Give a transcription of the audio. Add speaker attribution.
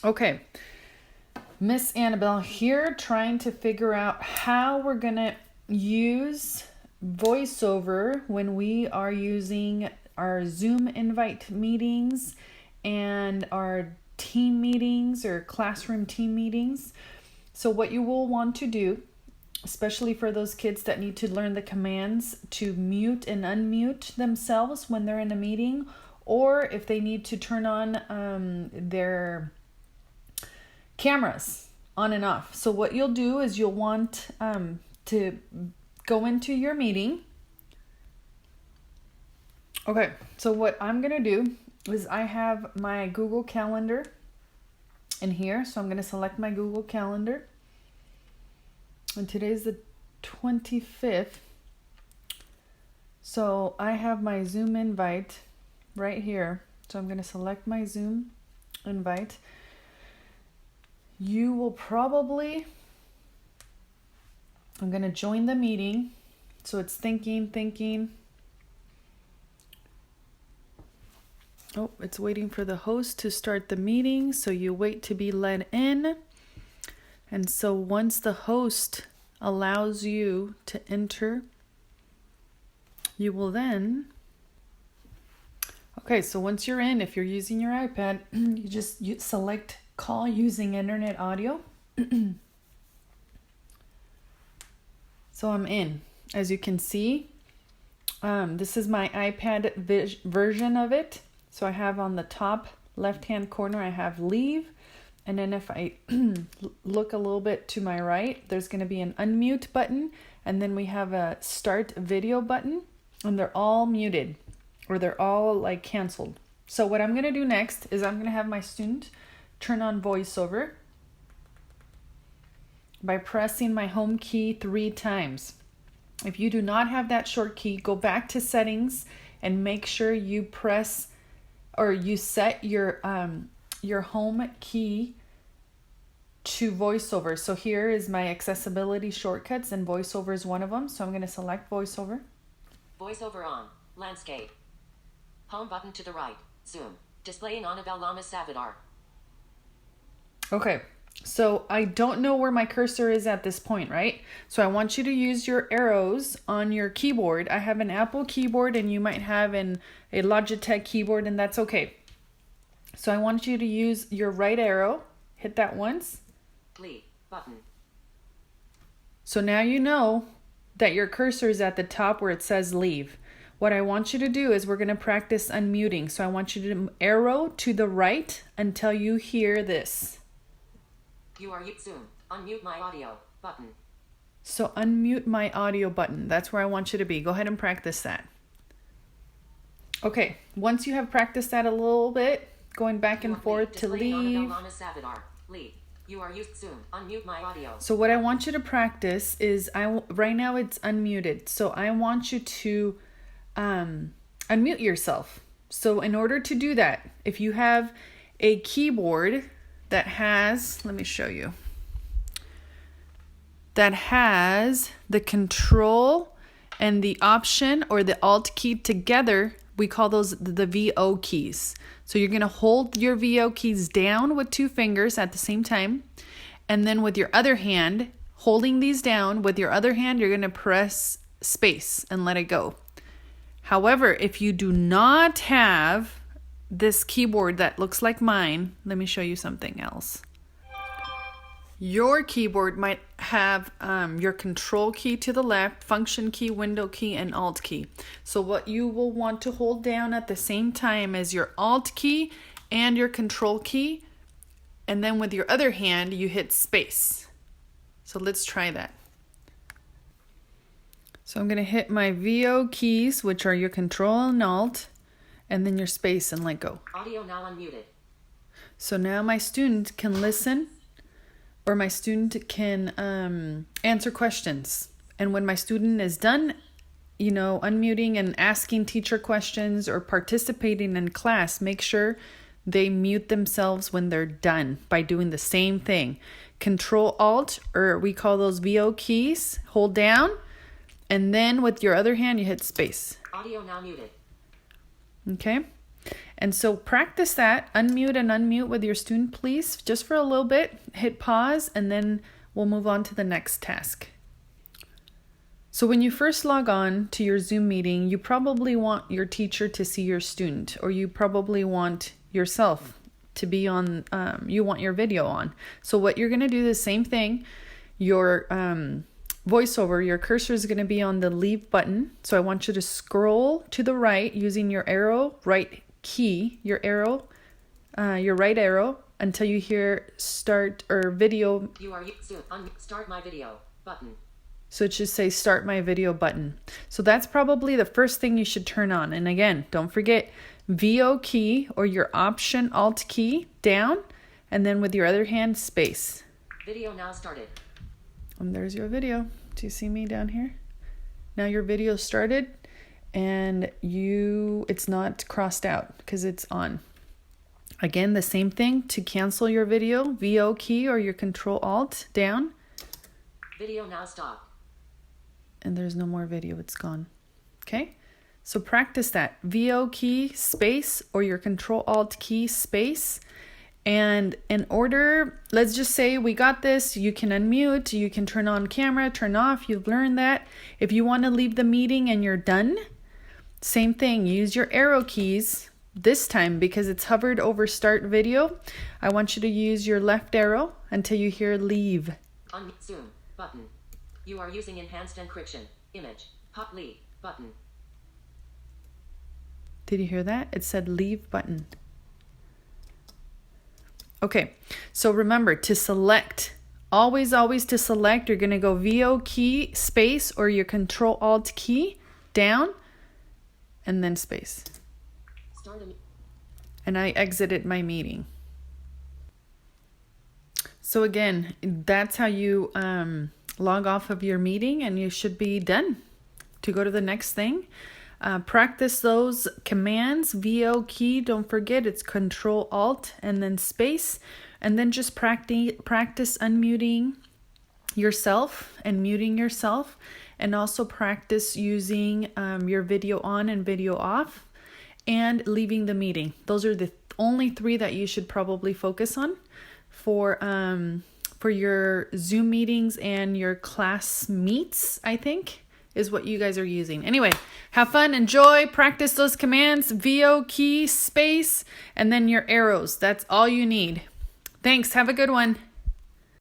Speaker 1: Okay, Miss Annabelle here trying to figure out how we're going to use Voiceover when we are using our Zoom invite meetings and our team meetings or classroom team meetings. So what you will want to do, especially for those kids that need to learn the commands to mute and unmute themselves when they're in a meeting, or if they need to turn on their cameras on and off. So what you'll do is you'll want to go into your meeting. Okay, so what I'm going to do is I have my Google Calendar in here. So I'm going to select my Google Calendar. And today's the 25th. So I have my Zoom invite right here. So I'm going to select my Zoom invite. You will probably, I'm going to join the meeting. So it's thinking. Oh, it's waiting for the host to start the meeting. So you wait to be let in. And so once the host allows you to enter, you will then, okay, so once you're in, if you're using your iPad, you select call using internet audio. So I'm in. As you can see, this is my iPad version of it. So I have on the top left-hand corner, I have leave. And then if I look a little bit to my right, there's going to be an unmute button. And then we have a start video button. And they're all muted. Or they're all like canceled. So what I'm going to do next is I'm going to have my student turn on Voiceover by pressing my home key 3 times. If you do not have that short key, go back to settings and make sure you press or you set your home key to Voiceover. So here is my accessibility shortcuts and Voiceover is one of them. So I'm going to select Voiceover.
Speaker 2: Voiceover on. Landscape. Home button to the right. Zoom. Displaying Annabelle Lama Savadar.
Speaker 1: Okay. So I don't know where my cursor is at this point, right? So I want you to use your arrows on your keyboard. I have an Apple keyboard and you might have a Logitech keyboard, and that's okay. So I want you to use your right arrow. Hit that once.
Speaker 2: Leave button.
Speaker 1: So now you know that your cursor is at the top where it says leave. What I want you to do is we're going to practice unmuting. So I want you to arrow to the right until you hear this.
Speaker 2: You are Zoom. Unmute my audio button.
Speaker 1: So unmute my audio button. That's where I want you to be. Go ahead and practice that. Okay, once you have practiced that a little bit, going back and forth to leave.
Speaker 2: You are Zoom. Unmute my audio.
Speaker 1: So what I want you to practice is, right now it's unmuted. So I want you to unmute yourself. So in order to do that, if you have a keyboard that has, let me show you, that has the control and the option or the alt key together, we call those the VO keys. So you're going to hold your VO keys down with 2 fingers at the same time. And then with your other hand, holding these down, with your other hand, you're going to press space and let it go. However, if you do not have this keyboard that looks like mine, let me show you something else. Your keyboard might have your control key to the left, function key, window key, and alt key. So what you will want to hold down at the same time is your alt key and your control key. And then with your other hand, you hit space. So let's try that. So I'm going to hit my VO keys, which are your control and alt, and then your space and let go.
Speaker 2: Audio now unmuted.
Speaker 1: So now my student can listen, or my student can answer questions. And when my student is done, unmuting and asking teacher questions or participating in class, make sure they mute themselves when they're done by doing the same thing. Control Alt, or we call those VO keys, hold down, and then with your other hand, you hit space.
Speaker 2: Audio now muted.
Speaker 1: Okay. And so practice that. Unmute and unmute with your student, please, just for a little bit. Hit pause, and then we'll move on to the next task. So when you first log on to your Zoom meeting, you probably want your teacher to see your student, or you probably want yourself to be on, you want your video on. So what you're going to do the same thing. Your voiceover, your cursor is going to be on the leave button. So I want you to scroll to the right using your arrow right key, your right arrow, until you hear start or video.
Speaker 2: You are Zoom on start my video button.
Speaker 1: So it should say start my video button. So that's probably the first thing you should turn on. And again, don't forget VO key or your Option Alt key down, and then with your other hand, space.
Speaker 2: Video now started.
Speaker 1: And there's your video. Do you see me down here? Now your video started, and it's not crossed out because it's on. Again, the same thing to cancel your video, VO key or your Control Alt down.
Speaker 2: Video now stopped.
Speaker 1: And there's no more video, it's gone. Okay, so practice that. VO key, space, or your Control Alt key, space. And in order, let's just say we got this, you can unmute, you can turn on camera, turn off, you've learned that. If you want to leave the meeting and you're done, same thing, use your arrow keys. This time, because it's hovered over start video, I want you to use your left arrow until you hear leave.
Speaker 2: On Zoom button. You are using enhanced encryption. Image. Pop leave button.
Speaker 1: Did you hear that? It said leave button. Okay, so remember to select, always to select, you're going to go VO key, space, or your Control Alt key down, and then space. And I exited my meeting. So again, that's how you log off of your meeting, and you should be done to go to the next thing. Practice those commands. VO key, don't forget, it's Control Alt and then space, and then just practice unmuting yourself and muting yourself, and also practice using your video on and video off, and leaving the meeting. Those are the only 3 that you should probably focus on for your Zoom meetings and your class meets, I think, is what you guys are using. Anyway, have fun, enjoy, practice those commands, VO key, space, and then your arrows. That's all you need. Thanks. Have a good one.